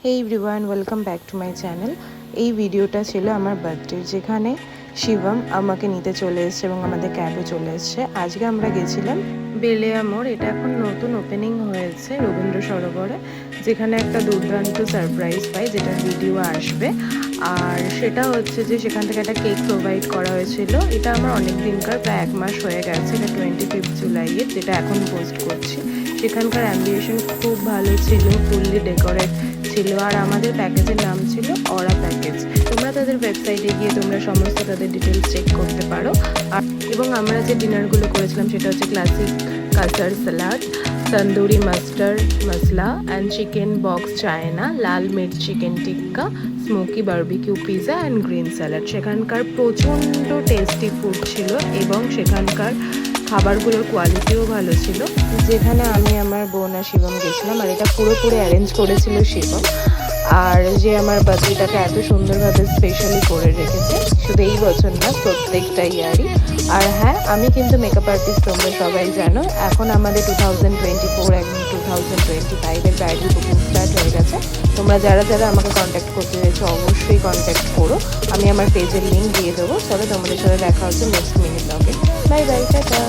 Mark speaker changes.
Speaker 1: Hey everyone, welcome back to my channel. এই ভিডিওটা ছিল আমার বার্থডে, যেখানে শিবম আমাকে নিতে চলে এসেছে এবং আমাদের ক্যাবে চলে এসেছে। আজকে আমরা গেছিলাম বেলেয়া মোড়। এটা এখন নতুন ওপেনিং হয়েছে রবীন্দ্র সরোবরে, যেখানে একটা দুর্দান্ত সারপ্রাইজ পাই, যেটার ভিডিও আসবে। আর সেটা হচ্ছে যে সেখান থেকে একটা কেক প্রোভাইড করা হয়েছিল। এটা আমার অনেক দিনকার, প্রায় 1 মাস হয়ে গেছে। এটা 25 জুলাইয়ের, যেটা এখন পোস্ট করছি। সেখানকার অ্যাম্বিয়েশন খুব ভালো ছিল, ফুললি ডেকোরেট ছিল। আর আমাদের প্যাকেজের নাম ছিল অরা প্যাকেজ। তোমরা তাদের ওয়েবসাইটে গিয়ে তোমরা সমস্ত তাদের ডিটেলস চেক করতে পারো। আর এবং আমরা যে ডিনারগুলো করেছিলাম সেটা হচ্ছে classic Caesar salad, tandoori mustard masala and chicken box China, lal mirch chicken tikka, smoky barbecue pizza and green salad. সেখানকার প্রচণ্ড টেস্টি ফুড ছিল এবং সেখানকার খাবারগুলোর কোয়ালিটিও ভালো ছিল। যেখানে আমি, আমার বোন আর শিবম গেছিলাম। আর এটা পুরোপুরি অ্যারেঞ্জ করেছিল শিবম। আর যে আমার বার্থডেটাকে এত সুন্দরভাবে স্পেশালি করে রেখেছে, শুধু এই বছর না, প্রত্যেকটা ইয়ারই। আর হ্যাঁ, আমি কিন্তু মেকআপ আর্টিস্ট, তোমরা সবাই জানো। এখন আমাদের 2024 এবং 2025-এর ব্রাইডাল বুকিং স্টার্ট হয়ে গেছে। তোমরা যারা যারা আমাকে কন্ট্যাক্ট করতে চাইছো অবশ্যই কন্ট্যাক্ট করো। আমি আমার পেজের লিঙ্ক দিয়ে দেবো। চলো, তোমাদের সাথে দেখা হচ্ছে নেক্সট মিনি ব্লগে। Bye bye, tata.